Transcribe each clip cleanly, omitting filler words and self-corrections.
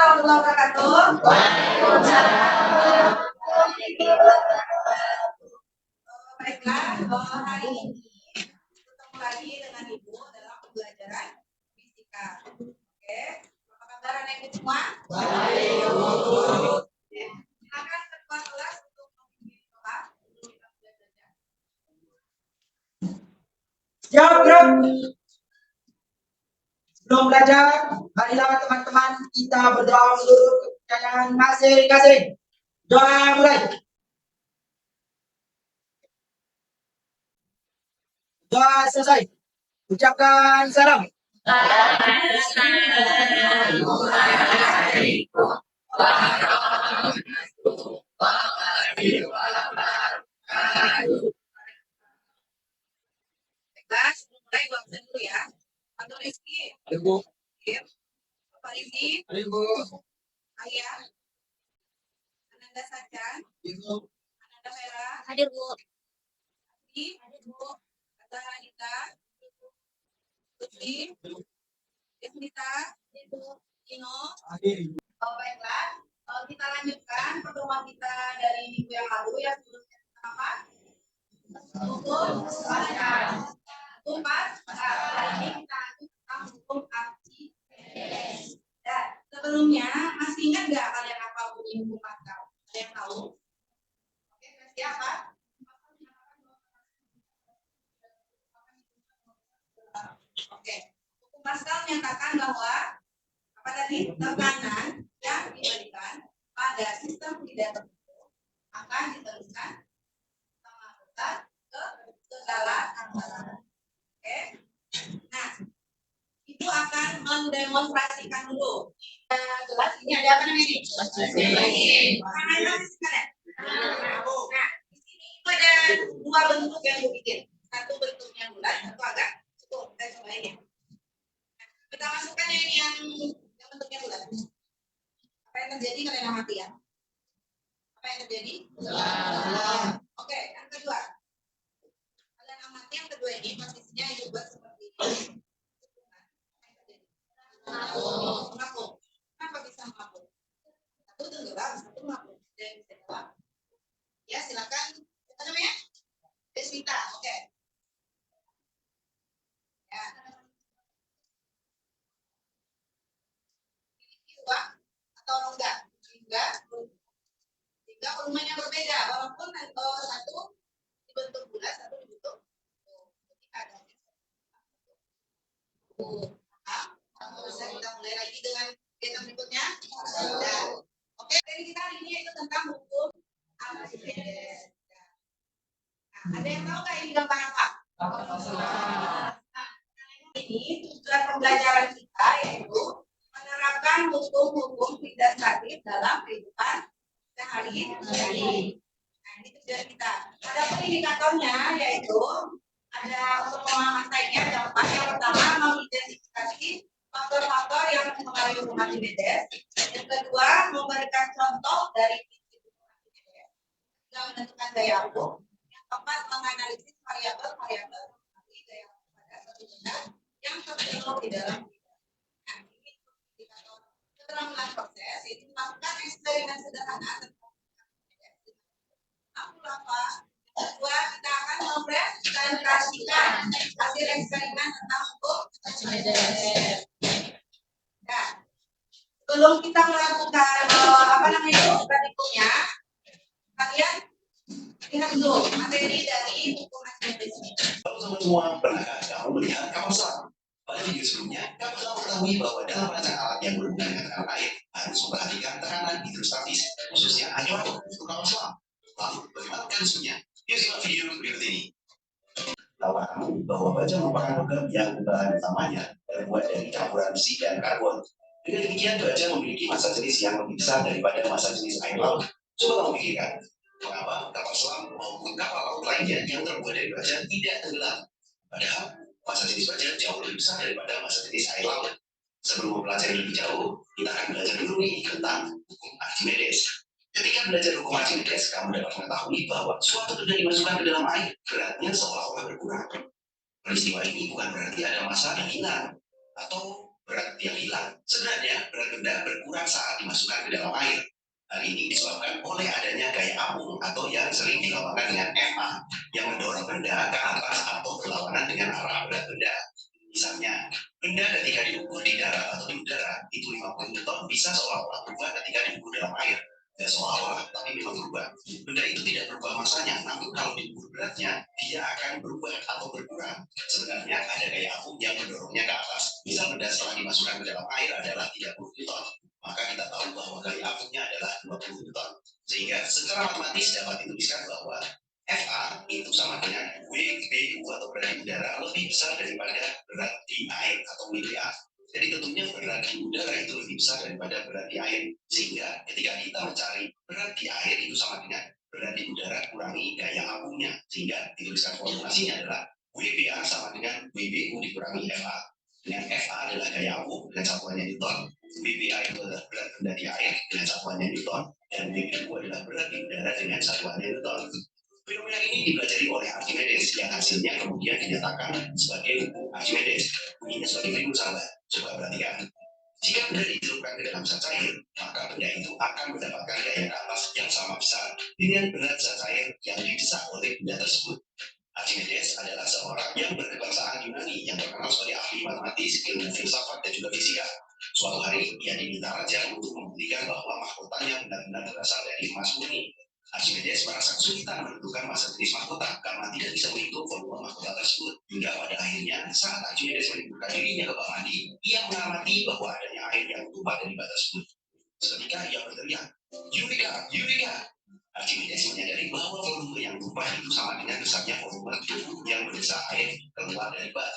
warahmatullahi wabarakatuh. Waalaikumsalam. Baiklah, hari ini ketemu lagi dengan Ibu dalam pembelajaran fisika. Oke, apa kabar anak-anak semua? Baik. Silakan ketua kelas untuk membimbing kelas sebelum kita mulai belajar. Siap, gerak. Sebelum belajar, marilah teman-teman kita berdoa menurut kepercayaan masing-masing. Doa mulai. Doa selesai. Ucapkan salam. Assalamualaikum warahmatullahi wabarakatuh. Baiklah, sebelum mulai gua absen dulu ya. Pak Rizky. Ibu. Bapak Rizky. Ibu. Ayah. Ananda Sajan. Ibu. Ananda Vera. Hadir, Bu. Hadir, Bu. Kata Anita. Putri. Desmita. Ino. Hadir. Baiklah, kita lanjutkan pertemuan kita dari minggu yang lalu yang sebelumnya apa? Hukum acara. Tumpas. Hari ini kita lanjut tentang hukum arti. Dan sebelumnya masih ingat nggak kalian apa bunyi hukum Pascal? Ada yang tahu? Oke, siapa? Oke, hukum Pascal menyatakan bahwa apa tadi? Tekanan yang diberikan pada sistem tidak tertentu akan diteruskan sama besar ke segala angka. Oke. Nah, Ibu akan mendemonstrasikan dulu. Jelas ini ada apa namanya ini? Nah, di sini itu ada dua bentuk yang Ibu bikin. Satu bentuknya bulat, satu agak cukup. Kita cobain ya. Kita masukkan yang bentuknya bulat. Apa yang terjadi kalian amati ya? Apa yang terjadi? Oke, yang kedua. Kalian amati yang kedua ini posisinya dibuat seperti ini. Mengapung. Kenapa bisa mengapung? Satu tenggelam, satu mengapung. Dan bisa jawab. Ya, silakan. Apa namanya? Desmita. Oke. Ya. Uang atau enggak? Sehingga volumenya berbeda. Walaupun satu dibentuk bulat, satu dibentuk bisa kita mulai lagi dengan kegiatan berikutnya. Oke, dari kita hari ini yaitu tentang hukum Archimedes. Nah, ada yang tahu nggak ini gambar apa? Ini tujuan pembelajaran kita yaitu menerapkan hukum-hukum tidak statis dalam kehidupan sehari-hari. Nah, ini tujuan kita. Ada pun indikatornya yaitu ada untuk pemahaman sainnya ada empat. Yang pertama mengidentifikasi faktor-faktor yang mempengaruhi hukum Archimedes. Yang kedua memberikan contoh dari prinsip hukum Archimedes. Yang menentukan daya hukum. Yang keempat menganalisis variabel-variabel mempengaruhi daya hukum pada suatu benda yang tertentu di dalam benda. Nah, ini indikator keterampilan proses ini melakukan eksperimen sederhana tentang apa? Kedua, kita akan mempresentasikan hasil eksperimen tentang hukum Archimedes. Nah, sebelum kita melakukan praktikumnya, kalian lihat dulu materi dari hukum Archimedes. Semua pernahkah kamu melihat kapal selam? Pada video sebelumnya, kamu telah mengetahui bahwa dalam merancang alat yang berhubungan dengan tekanan air harus memperhatikan tekanan hidrostatis, khususnya anion untuk kapal selam. Lalu, bagaimana mekanismenya? Yuk simak video berikut ini. Tahukah kamu bahwa baja merupakan logam yang bahan utamanya terbuat dari campuran besi dan karbon? Dengan demikian, baja memiliki massa jenis yang lebih besar daripada massa jenis air laut. Coba kamu pikirkan, mengapa kapal selam maupun kapal laut lainnya yang terbuat dari baja tidak tenggelam? Padahal massa jenis baja jauh lebih besar daripada massa jenis air laut. Sebelum mempelajari lebih jauh, kita akan belajar dulu nih tentang hukum Archimedes. Ketika belajar hukum Archimedes, kamu dapat mengetahui bahwa suatu benda dimasukkan ke dalam air, beratnya seolah-olah berkurang. Peristiwa ini bukan berarti ada massa yang hilang, atau berat yang hilang. Sebenarnya berat benda berkurang saat dimasukkan ke dalam air. Hal ini disebabkan oleh adanya gaya apung atau yang sering dilambangkan dengan FA yang mendorong benda ke atas atau berlawanan dengan arah berat benda. Misalnya, benda ketika diukur di darat atau di udara itu 50 Newton bisa seolah-olah berubah ketika diukur dalam air. Tidak seolah-olah, tapi memang berubah. Benda itu tidak berubah masanya, namun kalau diukur beratnya, dia akan berubah atau berkurang. Sebenarnya ada gaya apung yang mendorongnya ke atas. Misal benda setelah dimasukkan ke dalam air adalah 30 Newton, maka kita tahu bahwa gaya apungnya adalah 20 Newton. Sehingga secara matematis dapat dituliskan bahwa FA itu sama dengan WBU atau berat di udara lebih besar daripada berat di air atau WBA. Jadi tentunya berat di udara itu lebih besar daripada berat di air. Sehingga ketika kita mencari berat di air itu sama dengan berat di udara kurangi gaya apungnya. Sehingga dituliskan formulasinya adalah WBA sama dengan WBU dikurangi FA. Dengan FA adalah gaya apung dengan satuannya Newton. WBA itu adalah berat benda di air dengan satuannya Newton. Dan WBU adalah berat di udara dengan satuannya Newton. Fenomena ini dipelajari oleh Archimedes yang hasilnya kemudian dinyatakan sebagai hukum Archimedes. Bunyinya sebagai berikut, sahabat. Coba perhatikan. Jika benda dicelupkan ke dalam zat cair, maka benda itu akan mendapatkan gaya ke atas yang sama besar dengan berat zat cair yang didesak oleh benda tersebut. Archimedes adalah seorang yang berkebangsaan Yunani yang terkenal sebagai ahli matematis, ilmu filsafat, dan juga fisika. Suatu hari, ia diminta raja untuk membuktikan bahwa mahkotanya benar-benar berasal dari emas murni. Archimedes merasa kesulitan menentukan masa jenis mahkota karena tidak bisa menghitung volume mahkota tersebut. Hingga pada akhirnya, saat Archimedes meliburkan dirinya ke bak mandi, ia mengamati bahwa adanya air yang tumpah dari bak tersebut. Seketika ia berteriak, "Eureka! Eureka!" Archimedes menyadari bahwa volume yang tumpah itu sama dengan besarnya volume tubuh yang mendesak air keluar dari bak.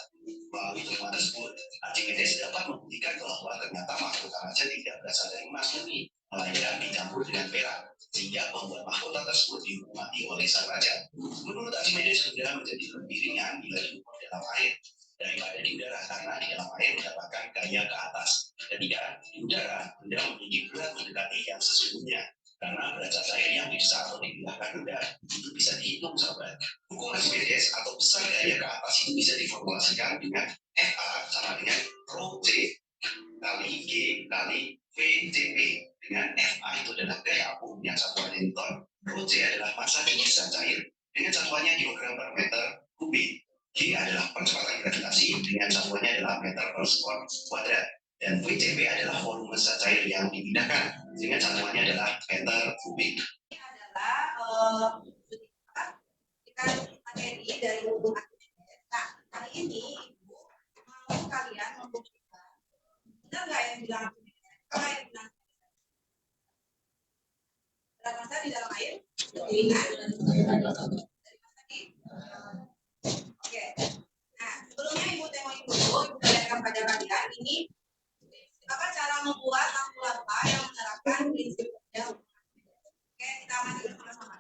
Melalui temuan tersebut, Archimedes dapat membuktikan bahwa ternyata mahkota raja tidak berasal dari emas murni, melainkan dicampur dengan perak, sehingga membuat mahkota tersebut dihukum mati oleh sang raja. Menurut Archimedes, benda menjadi lebih ringan bila diukur dalam air daripada di udara, karena di dalam air mendapatkan gaya ke atas. Ketika di udara, benda memiliki berat mendekati yang sesungguhnya, karena berat zat cair yang didesak atau dipindahkan benda itu bisa dihitung, sahabat. Hukum Archimedes atau besar gaya ke atas itu bisa diformulasikan dengan FA sama dengan Rho C kali G kali VCP. Dengan FA itu adalah gaya apung yang satuannya Newton, Rho C adalah massa jenis zat cair dengan satuannya kilogram per meter kubik, G adalah percepatan gravitasi dengan satuannya adalah meter per sekon kuadrat, dan VCP adalah volume zat cair yang dipindahkan dengan satuannya adalah meter kubik. Ini adalah kita materi dari hukum Archimedes. Nah, kali ini Ibu mau kalian membuktikan benar nggak yang bilang Archimedes? Apa yang bilang berat massa di dalam air? Ringan. Dari massa di? Oke. Nah, sebelumnya Ibu tengok dulu, Ibu lihatkan pada kalian ini apa cara membuat lampu lampa yang menerapkan prinsip kerja hukum Archimedes. Oke, kita amati bersama-sama.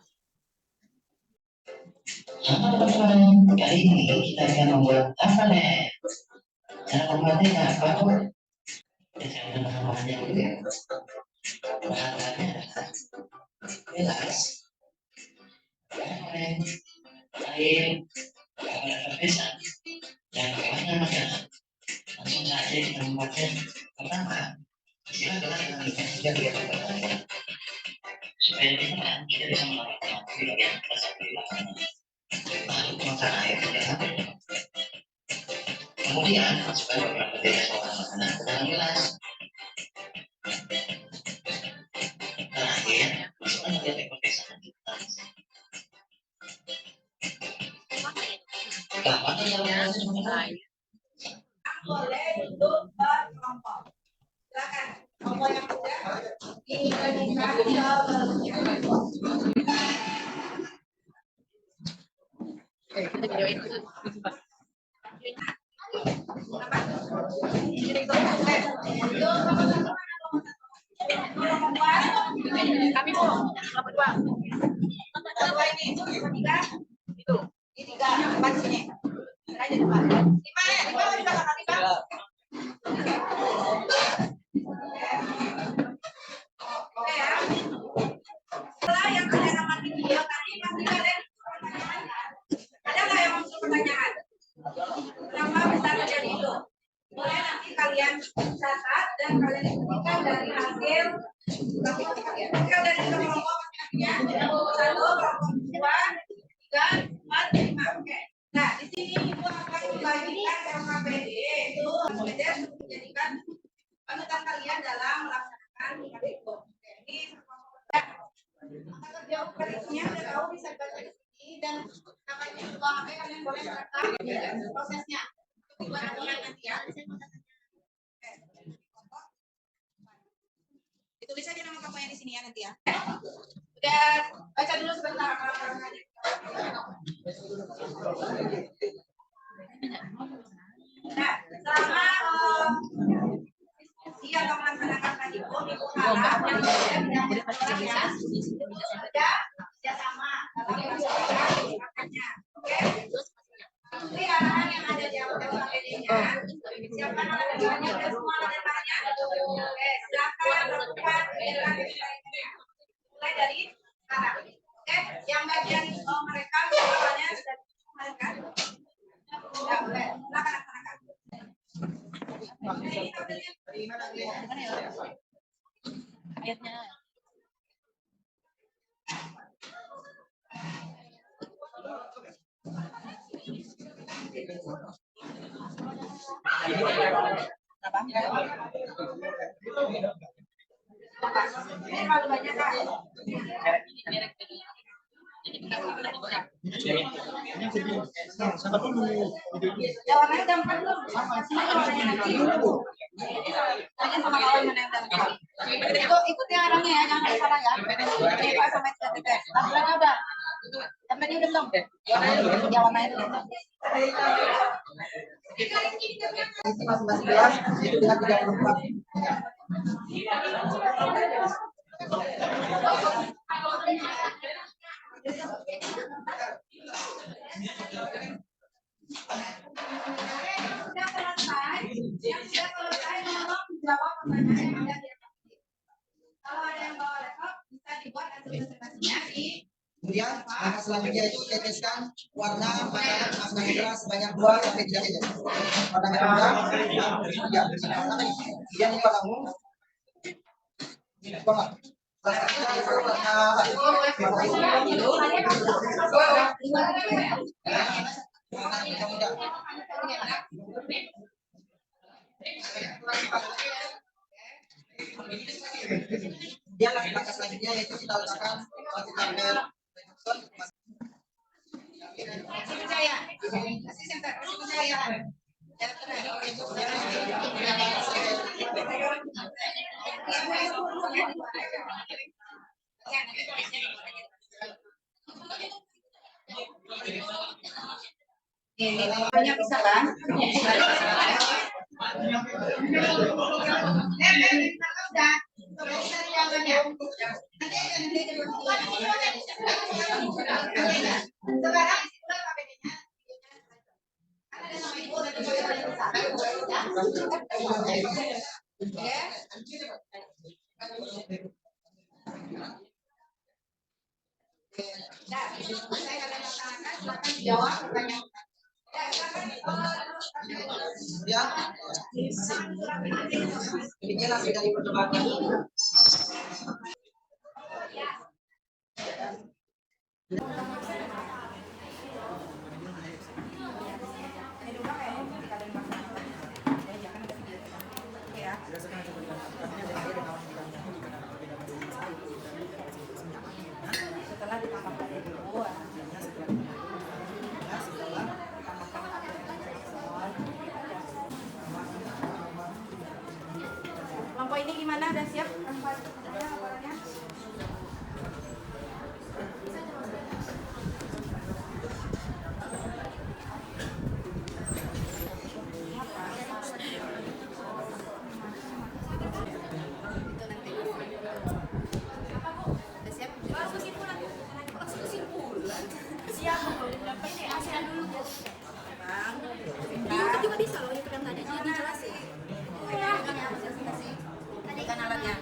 Halo teman-teman, kali ini kita akan membuat apa nih? Cara membuatnya apa tuh? Ya, saya udah bahannya dulu ya. Bahannya adalah gelas, garam, air, beberapa pisang, dan bawahnya makanan. Langsung saja kita membuatnya. Pertama, kita gelas dengan ikan juga biar terbayar. Supaya lebih tenang, kita bisa melakukan di bagian atas atau di belakang. Lalu tuangkan air ke dalam. Kemudian masukkan beberapa tetes bawang makanan ke dalam gelas. Terakhir, masukkan 3 ekor pisang di atas. Gampang kan cara membuatnya teman-teman? Boleh duduk berkelompok. Silakan. Kelompok yang muda dibandingkan Kami mau nomor 2. Nomor ini tiga itu ini tiga empat sini aja depan lima ya lima di belakang lima. Oke ya. Setelah yang ada nama video tadi masih ada pertanyaan. Ada nggak yang muncul pertanyaan? Kenapa bisa terjadi itu? Boleh nanti kalau kalian catat dan kalian buktikan dari hasil kalian. Oke, udah di kelompok ya. Satu, kelompok dua, tiga, empat, lima. Oke. Nah, di sini ibu akan membagikan LKPD itu menjadikan panutan kalian dalam melaksanakan kurikulum. Oke, ini mata kerja operasinya udah tahu bisa baca di sini dan namanya uang HP kalian boleh merekam prosesnya. Buat aturan nanti ya. Ditulis aja nama kamu yang di sini ya nanti ya. Udah baca dulu sebentar apa-apanya. Nah, selama diskusi atau melaksanakan kurikulum ibu harap yang bekerja kerjasama dalam melaksanakannya. Oke. Jadi arahan yang ada di LKPD-nya, siapkan alat-alatnya dan semua alat-alatnya. Oke, silakan lakukan kegiatan mulai dari sekarang. Oke, yang bagian mereka misalnya sudah kemarin kan? Sudah boleh, silakan laksanakan. Ini tabelnya. Ayatnya. Ini terlalu banyak kan? Ya warnanya udah empat belum? Warnanya nanti. Tanya sama kawan mana yang udah empat. Ikuti arahnya ya, jangan salah ya. Ini Pak sampai titik. Tampilannya udah. Tampilannya udah belum? Ya warnanya udah. Itu masing-masing kelas itu dengan 34. Yang sudah selesai tolong jawab pertanyaan yang ada di atas. Kalau ada yang bawa laptop bisa dibuat hasil presentasinya di. Kemudian langkah selanjutnya itu teteskan warna makanan masker merah sebanyak 2 sampai 3 liter. Warna merah, kemudian ini warna ungu. Coba. Selanjutnya itu Kemudian langkah selanjutnya yaitu kita letakkan tabel. Kasih percaya. Kasih center. Kasih percaya. Ini banyak bisa kan? Jawab pertanyaan. Ini hasil dari percobaan. Setelah ditangkap oleh ibu, kelompok ini gimana? Udah siap? Laporannya? YouTube juga bisa loh, YouTube yang tadi jadi jelasin. Tadi kan alatnya.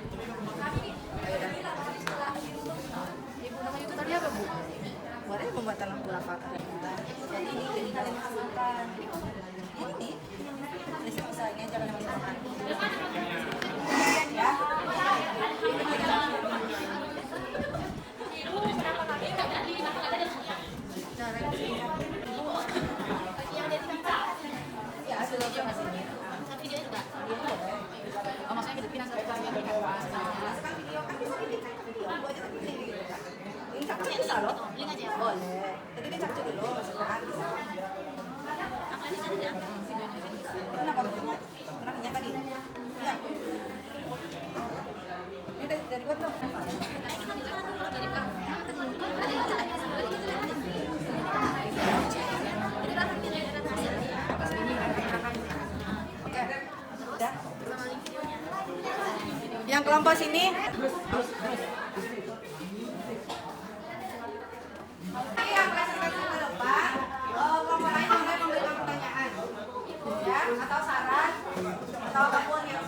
Bisa loh. Boleh. Jadi dicacu dulu masukkan. Kenapa bentuknya? Kenapa minyak tadi? Iya. Ini dari gua tuh. Oke. Udah. Yang kelompok sini. Yang presentasi ke depan, kelompok lain boleh memberikan pertanyaan, ya, atau saran, atau apapun yang.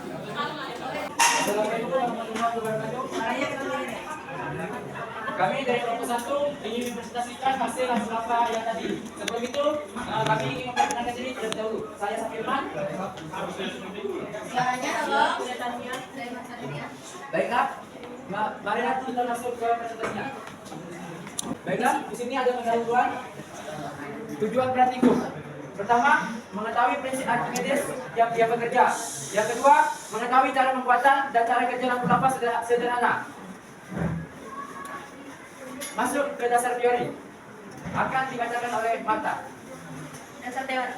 Kami dari kelompok 1 ingin mempresentasikan hasil apa yang tadi. Sebelum itu, kami ingin memperkenalkan diri terlebih dahulu. Saya Safirman. Suaranya tolong. Baiklah, mari kita masuk ke presentasinya. Baiklah, di sini ada pendahuluan tujuan praktikum. Pertama, mengetahui prinsip Archimedes yang dia bekerja. Yang kedua, mengetahui cara pembuatan dan cara kerja lampu lapas sederhana. Masuk ke dasar teori. Akan dibacakan oleh Marta. Dasar teori.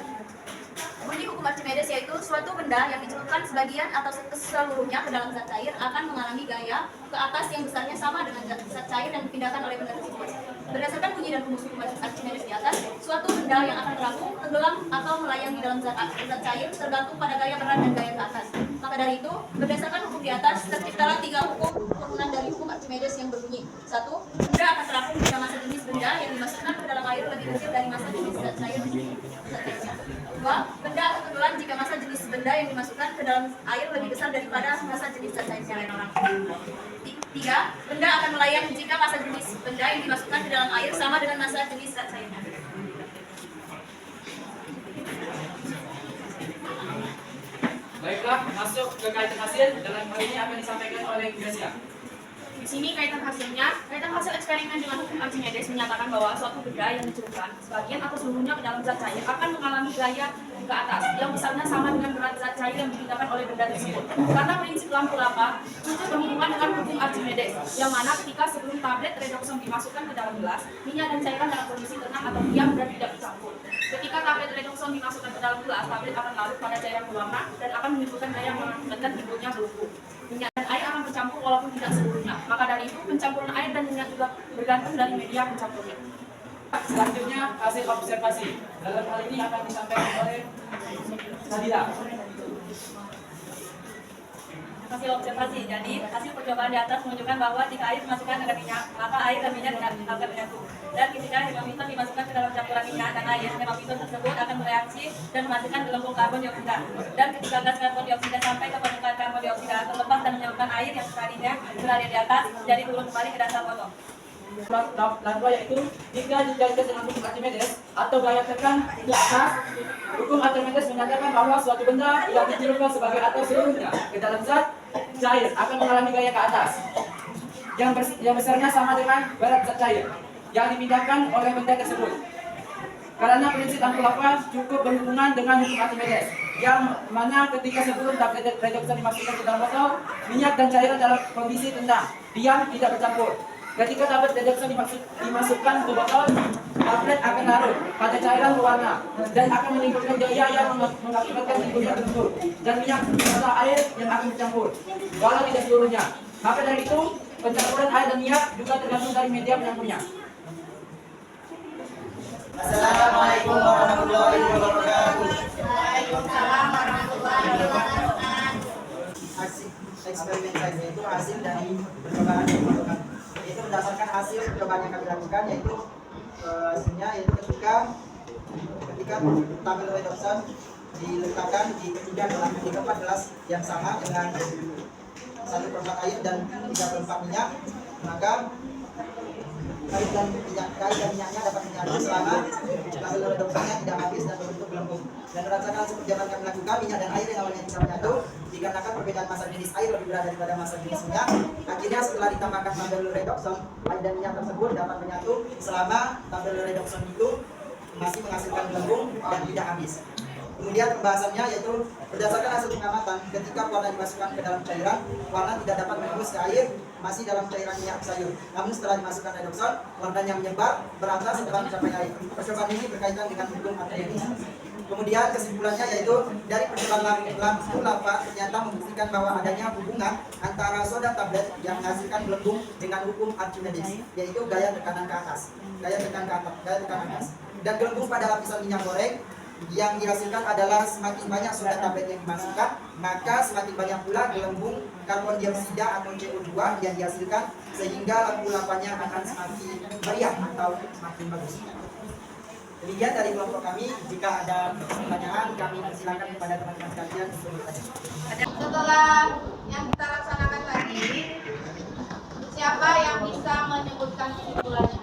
Bunyi hukum Archimedes yaitu suatu benda yang dicelupkan sebagian atau seluruhnya ke dalam zat cair akan mengalami gaya ke atas yang besarnya sama dengan zat cair yang dipindahkan oleh benda tersebut. Berdasarkan bunyi dan rumus hukum Archimedes di atas, suatu benda yang akan terapung, tenggelam atau melayang di dalam zat cair tergantung pada gaya berat dan gaya ke atas. Maka dari itu, berdasarkan hukum di atas, terciptalah 3 hukum turunan dari hukum Archimedes yang berbunyi. 1. Benda akan terapung jika massa jenis benda yang dimasukkan ke dalam air lebih kecil dari massa jenis zat cairnya. 2. Benda akan tenggelam jika massa jenis benda yang dimasukkan ke dalam air lebih besar daripada massa jenis zat cairnya. 3. Benda akan melayang jika massa jenis benda yang dimasukkan ke dalam air sama dengan massa jenis zat cairnya. Baiklah, masuk ke kaitan hasil. Dalam hal ini akan disampaikan oleh Gracia. Di sini kaitan hasilnya, kaitan hasil eksperimen dengan hukum Archimedes menyatakan bahwa suatu benda yang dicelupkan sebagian atau seluruhnya ke dalam zat cair akan mengalami gaya ke atas yang besarnya sama dengan berat zat cair yang dipindahkan oleh benda tersebut. Karena prinsip lampu lapa itu berhubungan dengan hukum Archimedes, yang mana ketika sebelum tablet redoxon dimasukkan ke dalam gelas, minyak dan cairan dalam kondisi tenang atau diam dan tidak bercampur. Ketika tablet redoxon dimasukkan ke dalam gelas, tablet akan larut pada cairan berwarna dan akan menimbulkan gaya yang mengakibatkan timbulnya belenggu. Minyak dan air akan bercampur walaupun tidak seluruhnya. Maka dari itu, pencampuran air dan minyak juga bergantung dari media pencampurnya. Selanjutnya, hasil observasi. Dalam hal ini akan disampaikan oleh Sadila. Hasil observasi. Jadi, hasil percobaan di atas menunjukkan bahwa jika air dimasukkan dengan minyak, maka air dan minyak akan menyatu. Dan ketika hematometer dimasukkan ke dalam campuran minyak dan air, hematometer tersebut akan bereaksi dan menghasilkan gelembung karbon dioksida. Dan ketika gas karbon dioksida sampai ke permukaan karbon dioksida terlepas dan menyebabkan air yang tadinya berada di atas, jadi turun kembali ke dasar botol. Lalu yaitu jika dijadikan dengan hukum Archimedes atau gaya tekan ke atas, hukum Archimedes menyatakan bahwa suatu benda yang dicelupkan sebagai atau seluruhnya ke dalam zat cair akan mengalami gaya ke atas yang besarnya sama dengan berat zat cair yang dipindahkan oleh benda tersebut. Karena prinsip lampu lapa cukup berhubungan dengan hukum Archimedes, yang mana ketika sebelum tablet redoxon dimasukkan ke dalam botol, minyak dan cairan dalam kondisi tenang, diam, tidak bercampur. Ketika tablet redoxon dimasukkan ke botol, tablet akan larut pada cairan berwarna dan akan menimbulkan gaya yang mengakibatkan timbulnya gelembung dan minyak serta air yang akan bercampur, walau tidak seluruhnya. Maka dari itu, pencampuran air dan minyak juga tergantung dari media penyampurnya. Assalamualaikum warahmatullahi wabarakatuh. Waalaikumsalam warahmatullahi wabarakatuh. Hasil eksperimen saya itu hasil dari percobaan yang dilakukan. Itu berdasarkan hasil percobaan yang kami lakukan, yaitu hasilnya yaitu ketika tabel redoxon diletakkan di ketiga gelas yang sama dengan 1/4 air dan 3/4 minyak, maka air dan minyaknya dapat menyatu selama tabel redoxonnya tidak habis dan berbentuk gelembung. Dan berdasarkan hasil percobaan kami lakukan, minyak dan air yang awalnya bisa menyatu dikarenakan perbedaan massa jenis air lebih berat daripada massa jenis minyak. Akhirnya setelah ditambahkan tabel redoxon, air dan minyak tersebut dapat menyatu selama tabel redoxon itu masih menghasilkan gelembung dan tidak habis. Kemudian pembahasannya yaitu berdasarkan hasil pengamatan, ketika warna dimasukkan ke dalam cairan, warna tidak dapat menembus ke air, masih dalam cairan minyak sayur. Namun setelah dimasukkan redoxon, warnanya menyebar berata setelah mencapai air. Percobaan ini berkaitan dengan hukum Archimedes. Kemudian kesimpulannya yaitu dari percobaan lampu lava ternyata membuktikan bahwa adanya hubungan antara soda tablet yang menghasilkan gelembung dengan hukum Archimedes, yaitu gaya tekanan ke atas, gaya tekanan gas. Dan gelembung pada lapisan minyak goreng yang dihasilkan adalah semakin banyak soda tablet yang dimasukkan, maka semakin banyak pula gelembung karbon dioksida atau CO2 yang dihasilkan, sehingga lampu lavanya akan semakin meriah atau semakin bagus. Demikian dari kelompok kami. Jika ada pertanyaan, kami persilakan kepada teman-teman sekalian untuk bertanya. Setelah yang kita laksanakan tadi, siapa yang bisa menyebutkan kesimpulannya?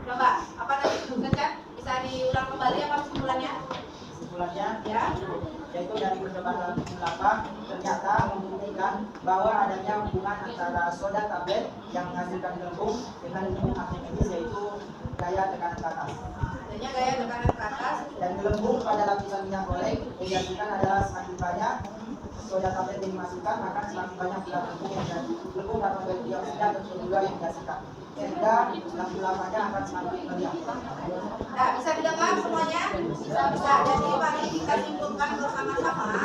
Coba, apa tadi disebutkan? Bisa diulang kembali apa kesimpulannya? Kesimpulannya Ya. yaitu dari percobaan lampu lava ternyata membuktikan bahwa adanya hubungan antara soda tablet yang menghasilkan gelembung dengan hukum Archimedes, yaitu gaya tekanan ke atas. Adanya gaya tekanan ke atas. Dan gelembung pada lapisan minyak goreng yang dihasilkan adalah semakin banyak soda tablet yang dimasukkan, maka semakin banyak pula gelembung karbon dioksida atau CO2 yang dihasilkan, sehingga lampu lavanya akan semakin meriah. Nah, bisa didengar semuanya? Bisa. Jadi mari kita simpulkan bersama-sama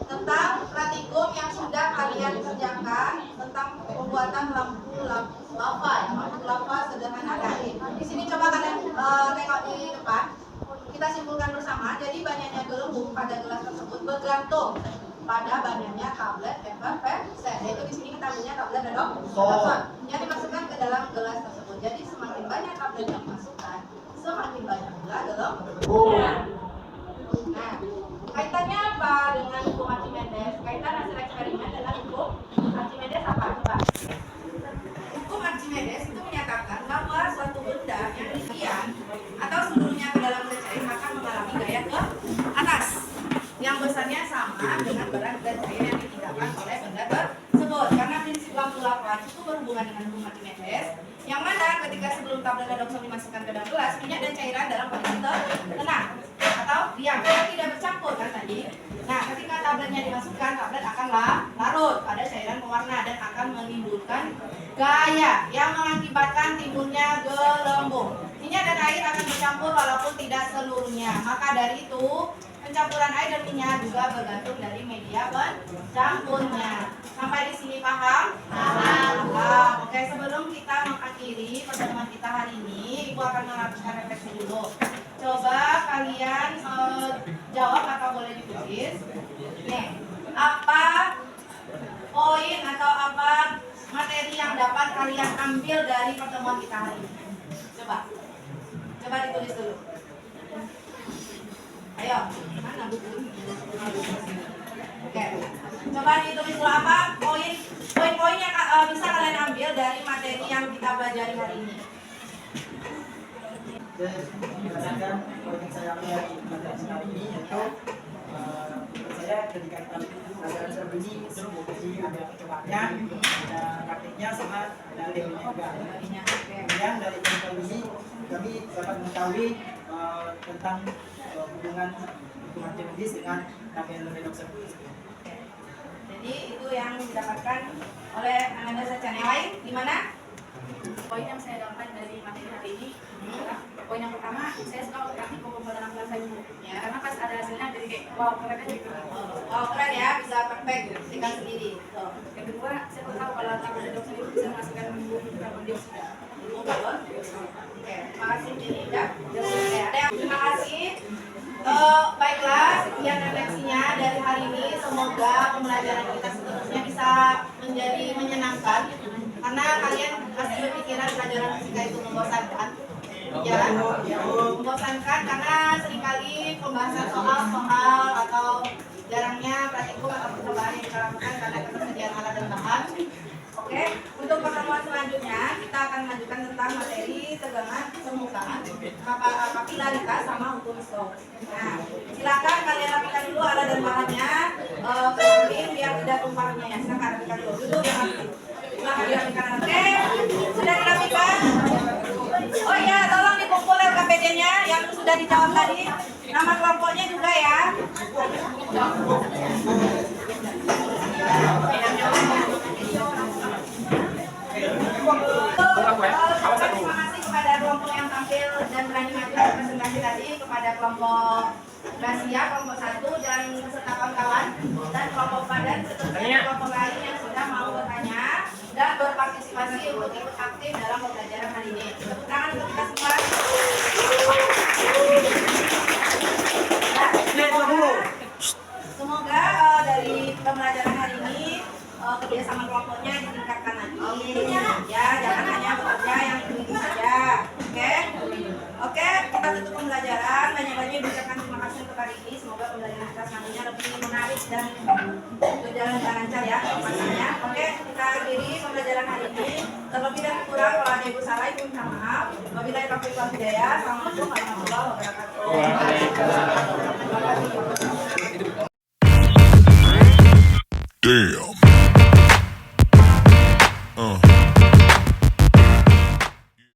tentang praktikum yang sudah kalian kerjakan tentang pembuatan lampu lava, ya, lampu lava sederhana. Di sini coba kalian tengok di depan. Kita simpulkan bersama. Jadi banyaknya gelembung pada gelas tersebut bergantung pada banyaknya tablet effervescen. Yaitu di sini kita punya tablet redoxon yang dimasukkan ke dalam gelas tersebut. Jadi semakin banyak tablet yang dimasukkan, semakin banyak pula gelembung. Nah, kaitannya apa dengan hukum Archimedes? Kaitan hasil eksperimen dengan hukum Archimedes apa? Coba. Hukum Archimedes itu menyatakan bahwa suatu benda yang demikian atau seluruhnya ke dalam cair akan mengalami gaya ke atas yang besarnya sama dengan berat dan cair yang ditinggalkan oleh benda tersebut. Karena prinsip lampu lava itu berhubungan dengan hukum Archimedes, yang mana ketika sebelum tablet redoxon dimasukkan ke dalam gelas, minyak dan cairan dalam kondisi tenang atau diam, tidak bercampur kan tadi. Nah, ketika tabletnya dimasukkan, tablet akan larut pada cairan pewarna dan akan menimbulkan gaya yang mengakibatkan timbulnya gelembung. Minyak dan air akan bercampur walaupun tidak seluruhnya. Maka dari itu, pencampuran air dan minyak juga bergantung dari media pencampurnya. Sampai di sini paham? Paham. Oke, sebelum kita mengakhiri pertemuan kita hari ini, Ibu akan melakukan refleksi dulu. Coba kalian jawab atau boleh ditulis. Nih, apa poin atau apa materi yang dapat kalian ambil dari pertemuan kita hari ini? Coba ditulis dulu. Ayo, mana buku? Oke, coba ditulis dulu apa poin-poin yang bisa kalian ambil dari materi yang kita pelajari hari ini. Berdasarkan poin yang saya ambil dari materi hari ini, yaitu saya ketika kita pelajaran seperti ini jadi ada percobaannya, ada praktiknya, sama ada teorinya juga. Kemudian dari poin ini kami dapat mengetahui tentang hubungan hukum Archimedes dengan tabel redoxon. Jadi itu yang didapatkan oleh Ananda Sachan. Yang lain gimana? Poin yang saya dapat dari materi hari ini adalah poin yang pertama, saya suka praktik pembuatan lampu lava itu. Ya, karena pas ada hasilnya jadi kayak wow, keren aja gitu. Wow, keren ya, bisa perfect dengan sendiri. Tuh. Yang kedua, saya tahu kalau tablet redoxon itu bisa menghasilkan karbon dioksida. Oke, terima kasih Jenny. Oke, ada yang terima kasih. Baiklah, sekian refleksinya dari hari ini. Semoga pembelajaran kita seterusnya bisa menjadi menyenangkan. Karena kalian pasti berpikiran pelajaran fisika itu membosankan. Ya, membosankan karena seringkali pembahasan soal atau jarangnya praktikum atau percobaan yang kita lakukan karena ketersediaan alat dan bahan. Oke, untuk pertemuan selanjutnya kita akan melanjutkan tentang materi tegangan permukaan, kapilaritas sama hukum Stokes. Nah, silakan kalian rapikan dulu alat dan bahannya ke samping biar tidak tumpah minyak. Ya, silakan rapikan dulu. Duduk ya, silakan dirapikan. Oke, sudah dirapikan. Oh iya, tolong dikumpulkan KPD-nya yang sudah sudah dijawab tadi. Nama kelompoknya juga ya. Terima kasih kepada kelompok yang tampil dan berani maju presentasi tadi, kepada kelompok Gracia, kelompok 1 dan beserta kawan-kawan, dan kelompok padan serta kelompok lain yang sudah mau bertanya dan berpartisipasi untuk ikut aktif dalam pembelajaran hari ini. Tepuk tangan untuk kita semua. Semoga dari pembelajaran hari ini kerjasama kelompoknya ditingkatkan lagi. Ya, jangan hanya bekerja yang itu saja. Oke, kita tutup pembelajaran. Banyak-banyak ucapkan terima kasih untuk hari ini. Semoga pembelajaran kita selanjutnya lebih menarik dan berjalan dengan lancar ya pastinya. Oke, kita akhiri pembelajaran hari ini. Terlebih dan kurang kalau ada ibu salah, ibu minta maaf. Wabillahi taufiq wal hidayah. Assalamualaikum warahmatullahi wabarakatuh. Damn.